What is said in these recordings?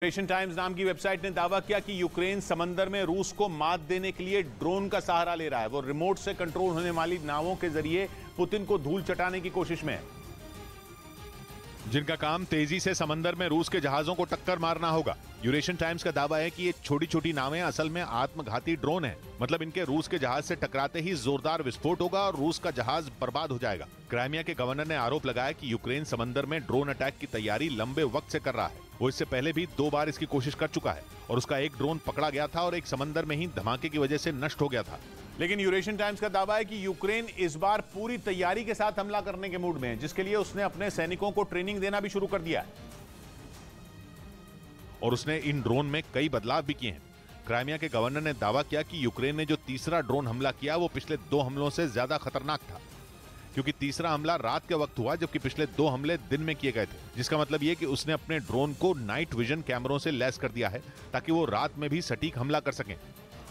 Asian times नाम की website ने दावा किया कि यूक्रेन समंदर में रूस को मात देने के लिए ड्रोन का सहारा ले रहा है। वो रिमोट से कंट्रोल होने वाली नावों के जरिए पुतिन को धूल चटाने की कोशिश में है, जिनका काम तेजी से समंदर में रूस के जहाजों को टक्कर मारना होगा। यूरेशियन टाइम्स का दावा है कि ये छोटी छोटी नावें असल में आत्मघाती ड्रोन हैं। मतलब इनके रूस के जहाज से टकराते ही जोरदार विस्फोट होगा और रूस का जहाज बर्बाद हो जाएगा। क्राइमिया के गवर्नर ने आरोप लगाया कि यूक्रेन समंदर में ड्रोन अटैक की तैयारी लंबे वक्त से कर रहा है। वो इससे पहले भी 2 बार इसकी कोशिश कर चुका है और उसका एक ड्रोन पकड़ा गया था और एक समंदर में ही धमाके की वजह से नष्ट हो गया था। लेकिन यूरेशियन टाइम्स का दावा है कि यूक्रेन इस बार पूरी तैयारी के साथ हमला करने के मूड में है, जिसके लिए उसने अपने सैनिकों को ट्रेनिंग देना भी शुरू कर दिया है और उसने इन ड्रोन में कई बदलाव भी किए हैं। क्राइमिया के गवर्नर ने दावा किया कि यूक्रेन ने जो तीसरा ड्रोन हमला किया वो पिछले 2 हमलों से ज्यादा खतरनाक था, क्योंकि तीसरा हमला रात के वक्त हुआ जबकि पिछले 2 हमले दिन में किए गए थे। जिसका मतलब यह कि उसने अपने ड्रोन को नाइट विजन कैमरों से लैस कर दिया है ताकि वो रात में भी सटीक हमला कर सकें।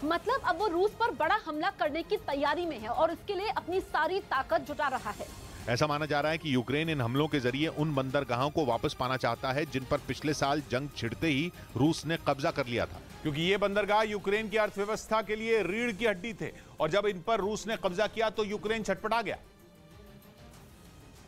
मतलब अब वो रूस पर बड़ा हमला करने की तैयारी में है और इसके लिए अपनी सारी ताकत जुटा रहा है। ऐसा माना जा रहा है कि यूक्रेन इन हमलों के जरिए उन बंदरगाहों को वापस पाना चाहता है जिन पर पिछले साल जंग छिड़ते ही रूस ने कब्जा कर लिया था, क्योंकि ये बंदरगाह यूक्रेन की अर्थव्यवस्था के लिए रीढ़ की हड्डी थे और जब इन पर रूस ने कब्जा किया तो यूक्रेन छटपटा गया।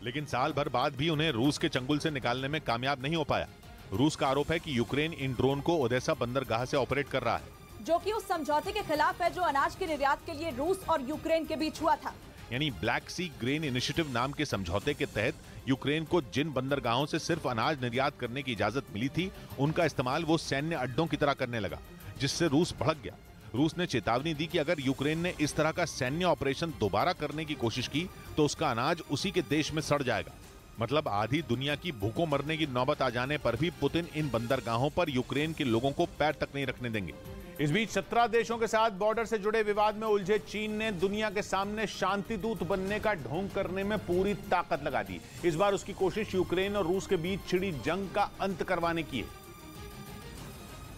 लेकिन साल भर बाद भी उन्हें रूस के चंगुल से निकालने में कामयाब नहीं हो पाया। रूस का आरोप है कि यूक्रेन इन ड्रोन को ओदेसा बंदरगाह से ऑपरेट कर रहा है, जो कि उस समझौते के खिलाफ है जो अनाज के निर्यात के लिए रूस और यूक्रेन के बीच हुआ था। यानी ब्लैक सी ग्रेन इनिशिएटिव नाम के समझौते के तहत यूक्रेन को जिन बंदरगाहों से सिर्फ अनाज निर्यात करने की इजाजत मिली थी उनका इस्तेमाल वो सैन्य अड्डों की तरह करने लगा, जिससे रूस भड़क गया। रूस ने चेतावनी दी कि अगर यूक्रेन ने इस तरह का सैन्य ऑपरेशन दोबारा करने की कोशिश की तो उसका अनाज उसी के देश में सड़ जाएगा। मतलब आधी दुनिया की भूखों मरने की नौबत आ जाने पर भी पुतिन इन बंदरगाहों पर यूक्रेन के लोगों को पैर तक नहीं रखने देंगे। इस बीच 17 देशों के साथ बॉर्डर से जुड़े विवाद में उलझे चीन ने दुनिया के सामने शांति दूत बनने का ढोंग करने में पूरी ताकत लगा दी। इस बार उसकी कोशिश यूक्रेन और रूस के बीच छिड़ी जंग का अंत करवाने की है,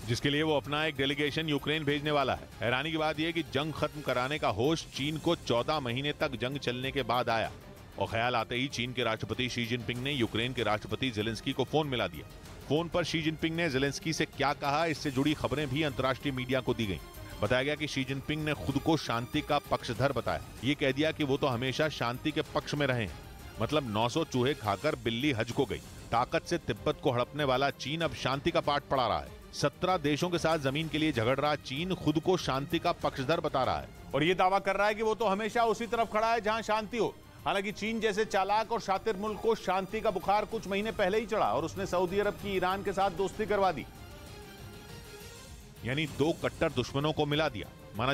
जिसके लिए वो अपना एक डेलीगेशन यूक्रेन भेजने वाला है। हैरानी की बात यह कि जंग खत्म कराने का होश चीन को 14 महीने तक जंग चलने के बाद आया और ख्याल आते ही चीन के राष्ट्रपति शी जिनपिंग ने यूक्रेन के राष्ट्रपति जेलेंस्की को फोन मिला दिया। फोन पर शी जिनपिंग ने जेलेंस्की से क्या कहा, इससे जुड़ी खबरें भी अंतर्राष्ट्रीय मीडिया को दी गईं। बताया गया कि शी जिनपिंग ने खुद को शांति का पक्षधर बताया। ये कह दिया कि वो तो हमेशा शांति के पक्ष में रहे हैं। मतलब 900 चूहे खाकर बिल्ली हज को गई। ताकत से तिब्बत को हड़पने वाला चीन अब शांति का पाठ पढ़ा रहा है। 17 देशों के साथ जमीन के लिए झगड़ रहा चीन खुद को शांति का पक्षधर बता रहा है और ये दावा कर रहा है कि वो तो हमेशा उसी तरफ खड़ा है जहां शांति हो। हालांकि चीन जैसे चालाक और शातिर मुल्क को शांति का बुखार कुछ महीने पहले ही चढ़ा और उसने सऊदी अरब की ईरान के साथ दोस्ती करवा दी, यानी 2 कट्टर दुश्मनों को मिला दिया। माना